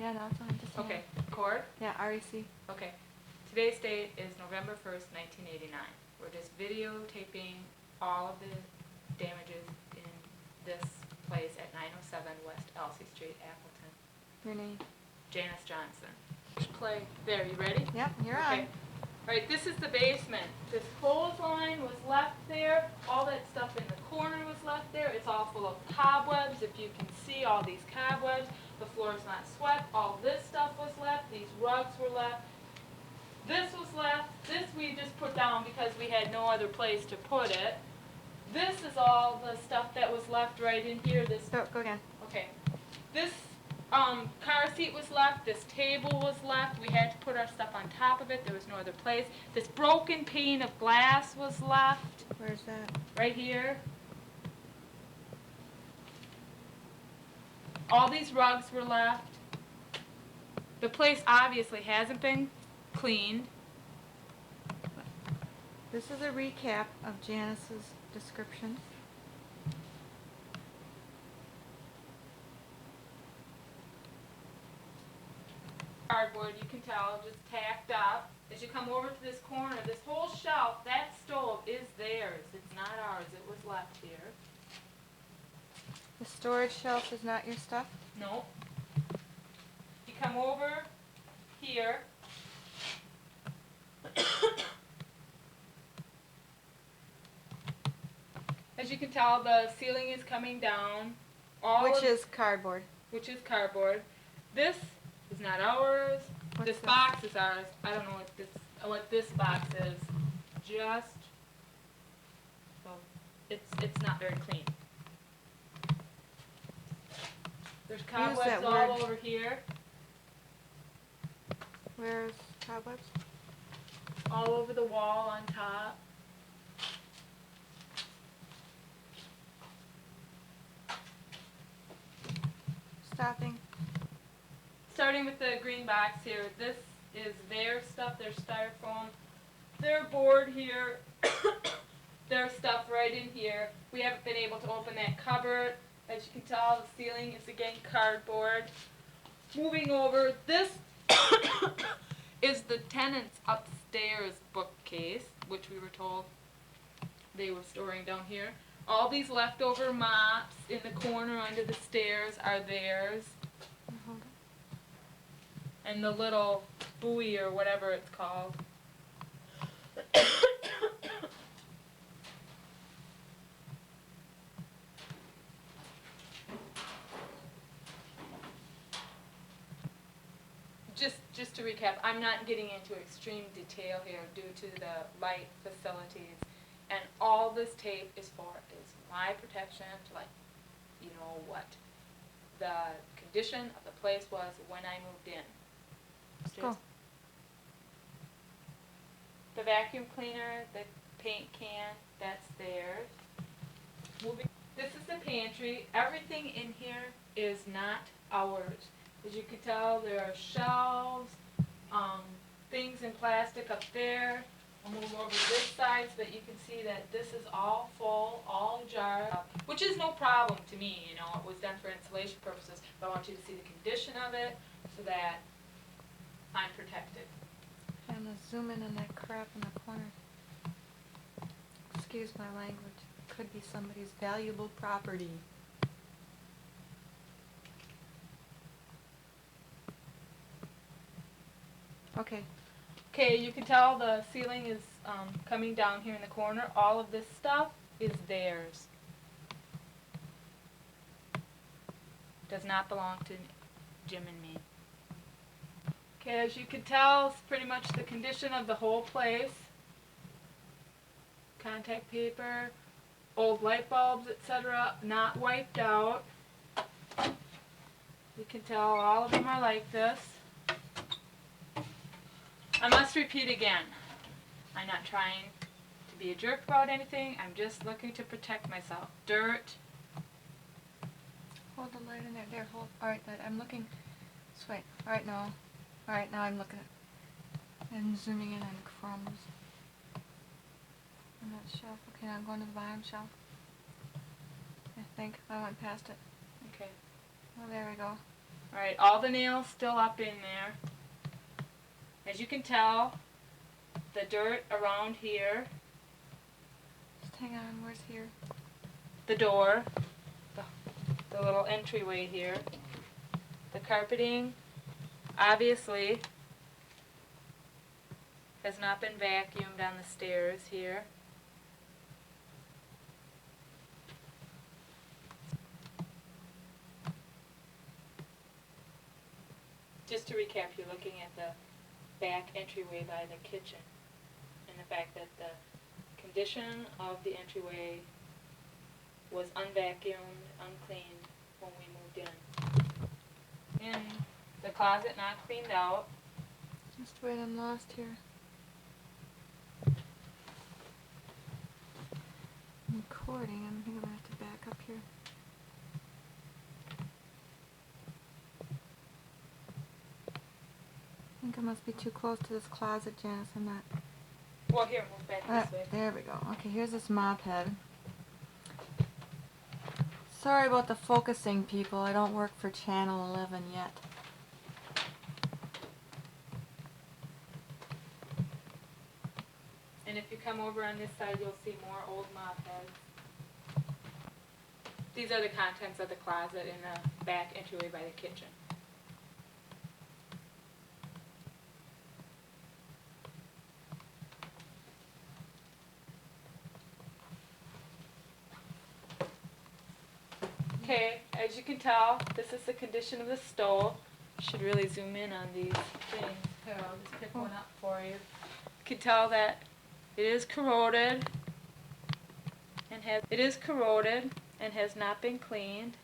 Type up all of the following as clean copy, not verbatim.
Yeah, no, it's on. Just Okay, record? Yeah, REC. Okay. Today's date is November 1st, 1989. We're just videotaping all of the damages in this place at 907 West Elsie Street, Appleton. Your name? Janice Johnson. Play. There, you ready? Yep, you're Okay. on. Alright, this is the basement. This clothesline was left there. All that stuff in the corner was left there. It's all full of cobwebs. If you can see all these cobwebs, the floor's not swept. All this stuff was left. These rugs were left. This was left. This we just put down because we had no other place to put it. This is all the stuff that was left right in here. This. Go again. Okay. This car seat was left. This table was left. We had to put our stuff on top of it. There was no other place. This broken pane of glass was left. Where's that? Right here. All these rugs were left. The place obviously hasn't been cleaned. This is a recap of Janice's description. Cardboard, you can tell, just tacked up. As you come over to this corner, this whole shelf, that stove is theirs. It's not ours. It was left here. The storage shelf is not your stuff? Nope. You come over here. As you can tell, the ceiling is coming down. Which is cardboard. Which is cardboard. This is not ours. This box is ours. I don't know what this box is. Just well, it's not very clean. There's cobwebs all over here. Where's cobwebs? All over the wall on top. Starting with the green box here, this is their stuff, their styrofoam, their board here, their stuff right in here. We haven't been able to open that cupboard. As you can tell, the ceiling is again cardboard. Moving over, this is the tenant's upstairs bookcase, which we were told they were storing down here. All these leftover mops in the corner under the stairs are theirs. And the little buoy or whatever it's called. Just to recap, I'm not getting into extreme detail here due to the light facilities. And all this tape is for is my protection to you know what the condition of the place was when I moved in. Go. The vacuum cleaner, the paint can, that's theirs. This is the pantry. Everything in here is not ours. As you can tell, there are shelves, things in plastic up there. I'll move over this side so that you can see that this is all full, all jarred up, which is no problem to me, you know, it was done for insulation purposes, but I want you to see the condition of it so that I'm protected. I'm gonna zoom in on that crap in the corner. Excuse my language. Could be somebody's valuable property. Okay. Okay, you can tell the ceiling is coming down here in the corner. All of this stuff is theirs. Does not belong to Jim and me. Okay, as you can tell, it's pretty much the condition of the whole place. Contact paper, old light bulbs, etc., not wiped out. You can tell all of them are like this. I must repeat again, I'm not trying to be a jerk about anything, I'm just looking to protect myself. Dirt. Hold the light in there. There, hold. Alright, I'm looking this way. Alright, now. Alright, now I'm looking at I'm zooming in on crumbs. On that shelf. Okay, now I'm going to the bottom shelf. I think I went past it. Okay. Oh, there we go. Alright, all the nails still up in there. As you can tell, the dirt around here, Just hang on, where's here? the door, the little entryway here, the carpeting, obviously, has not been vacuumed on the stairs here. Just to recap, you're looking at the back entryway by the kitchen and the fact that the condition of the entryway was unvacuumed, uncleaned when we moved in. And the closet not cleaned out. Just wait, I'm lost here. I'm recording. I think I'm gonna have to back up here. I think I must be too close to this closet, Janice. I'm not. Well, here, move back this way. There we go. Okay, here's this mop head. Sorry about the focusing, people. I don't work for Channel 11 yet. And if you come over on this side, you'll see more old mop heads. These are the contents of the closet in the back entryway by the kitchen. Okay, as you can tell, this is the condition of the stove. Should really zoom in on these things. Here, I'll just pick one up for you. You can tell that it is corroded and has not been cleaned.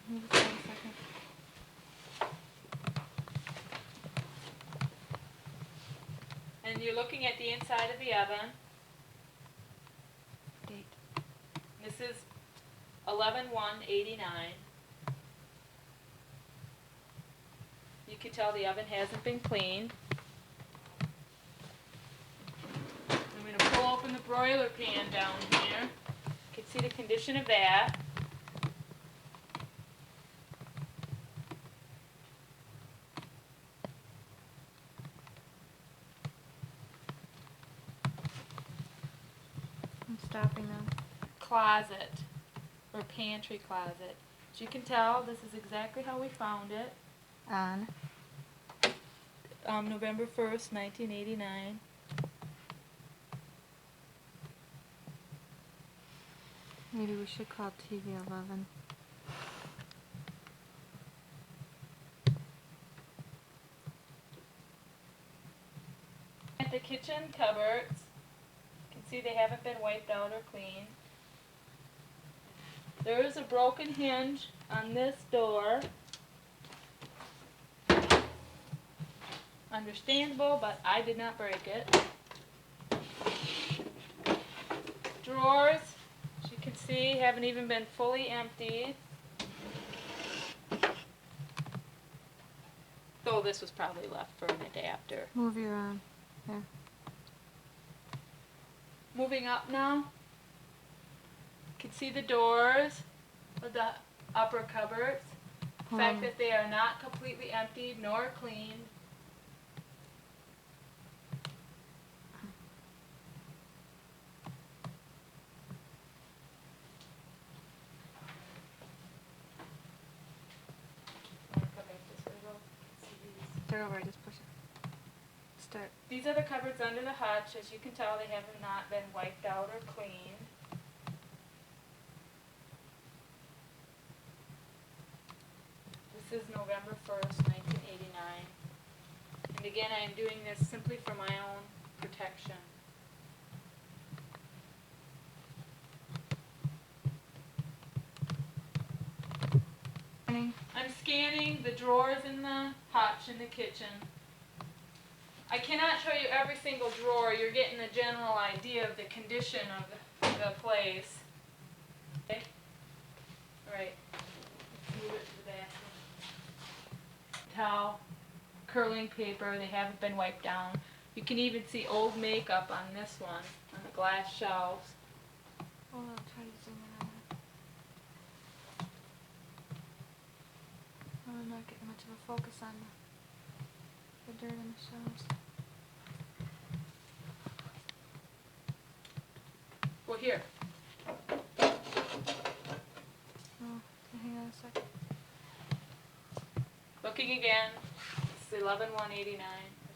Move it for a second. And you're looking at the inside of the oven. Date. This is 11/1/89. You can tell the oven hasn't been cleaned. I'm going to pull open the broiler pan down here. You can see the condition of that. I'm stopping now. Closet, or pantry closet. As you can tell, this is exactly how we found it. On. November 1st, 1989. Maybe we should call TV 11. At the kitchen cupboards, you can see they haven't been wiped out or cleaned. There is a broken hinge on this door. Understandable, but I did not break it. Drawers, as you can see, haven't even been fully emptied. Though this was probably left for an adapter. Move your there. Moving up now, you can see the doors of the upper cupboards. The fact that they are not completely emptied nor cleaned. Start over. Just push it. Start. These are the cupboards under the hutch. As you can tell, they have not been wiped out or cleaned. This is November 1st, 1989. And again, I am doing this simply for my own protection. I'm scanning the drawers in the hutch in the kitchen. I cannot show you every single drawer. You're getting a general idea of the condition of the place. Okay? Alright. Move it to the bathroom. Towel, curling paper, they haven't been wiped down. You can even see old makeup on this one, on the glass shelves. Hold on, try to zoom in on I'm not getting much of a focus on the dirt in the shelves. Well, here. Oh, hang on a second. Looking again. It's 11/189.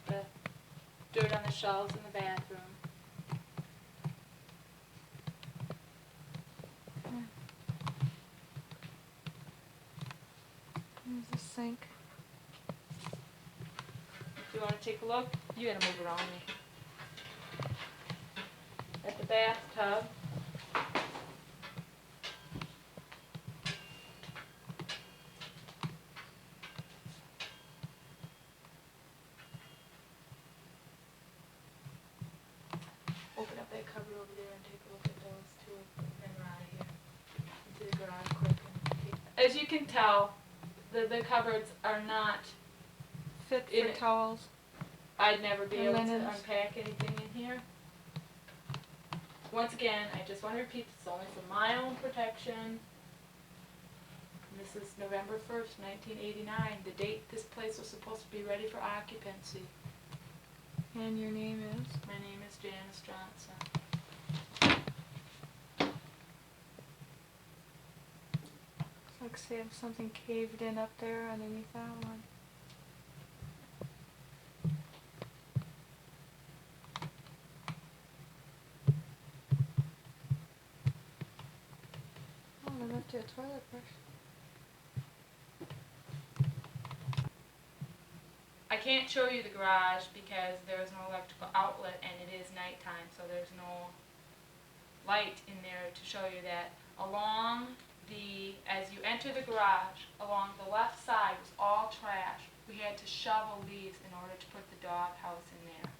The dirt on the shelves in the bathroom. There's the sink. Do you want to take a look? You gotta move around me. At the bathtub. Open up that cupboard over there and take a look at those two, and then we're out of here. Into the garage quick. As you can tell, the cupboards are not Fit In for it. towels. I'd never be The able linens. to unpack anything in here. Once again, I just want to repeat, this is only for my own protection. And this is November 1st, 1989, the date this place was supposed to be ready for occupancy. And your name is? My name is Janice Johnson. Looks like they have something caved in up there underneath that one. Oh, they left you a toilet brush. I can't show you the garage because there's no electrical outlet and it is nighttime, so there's no light in there to show you that. As you enter the garage, along the left side was all trash. We had to shovel leaves in order to put the dog house in there.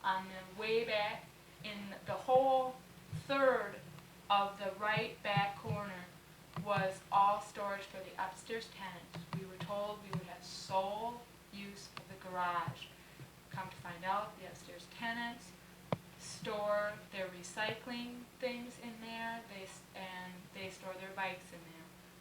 On the way back, in the whole third of the right back corner was all storage for the upstairs tenants. We were told we would have sole use of the garage. Come to find out, the upstairs tenants store their recycling things in there, they store their bikes in there.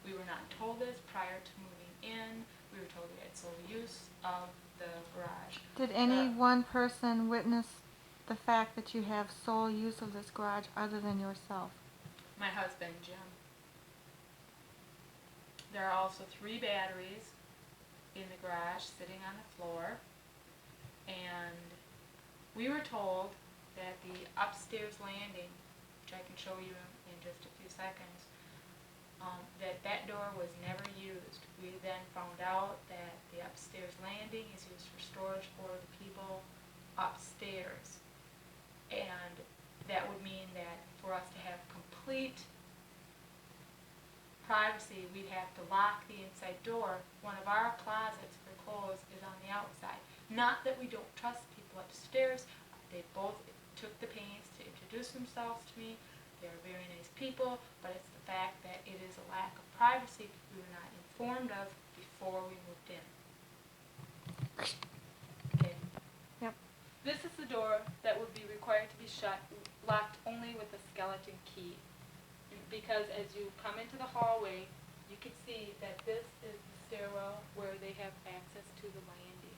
We were not told this prior to moving in. We were told we had sole use of the garage. Did any one person witness the fact that you have sole use of this garage other than yourself? My husband, Jim. There are also 3 batteries in the garage sitting on the floor, and we were told that the upstairs landing, which I can show you in just a few seconds, that door was never used. We then found out that the upstairs landing is used for storage for the people upstairs, and that would mean that for us to have complete privacy, we'd have to lock the inside door. One of our closets for clothes is on the outside. Not that we don't trust people upstairs. They both took the pains to introduce themselves to me. They're very nice people, but it's the fact that it is a lack of privacy we were not informed of before we moved in. Okay. Yep. This is the door that would be required to be shut, locked only with a skeleton key. Because as you come into the hallway, you can see that this is the stairwell where they have access to the landing.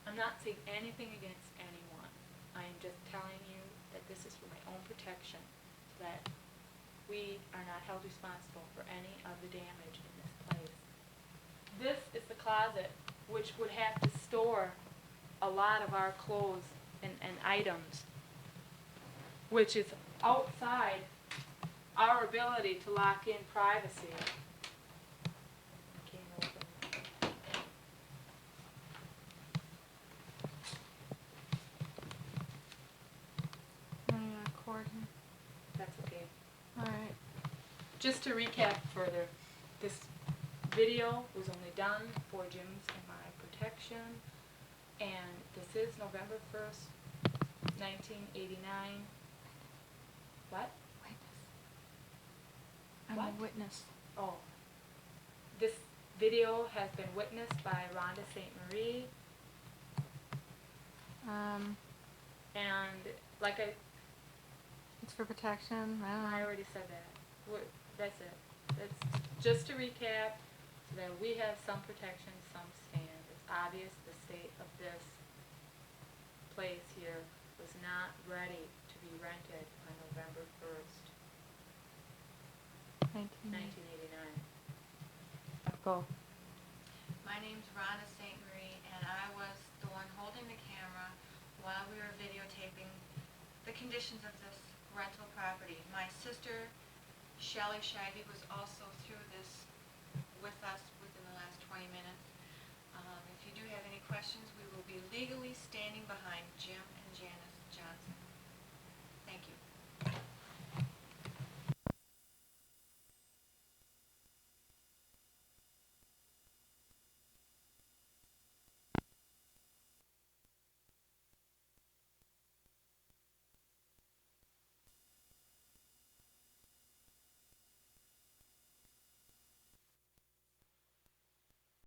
I'm not saying anything against anyone. I am just telling you that this is for my own protection, so that we are not held responsible for any of the damage in this place. This is the closet, which would have to store a lot of our clothes and items, which is outside our ability to lock in privacy. Can't open. Running out of cord here. That's okay. Alright. Just to recap further, this video was only done for Jim's and my protection, and this is November 1st, 1989. What? I'm What? a witness. Oh. This video has been witnessed by Rhonda St. Marie, and like It's for protection. I don't I know. already said that. That's it. That's just to recap. so that we have some protection, some stand. It's obvious the state of this place here was not ready to be rented on November 1st, 1989. Go. My name's Rhonda St. Marie, and I was the one holding the camera while we were videotaping the conditions of this rental property. My sister, Shelley Shivey, was also through this with us within the last 20 minutes. If you do have any questions, we will be legally standing behind Jim and Janice Johnson.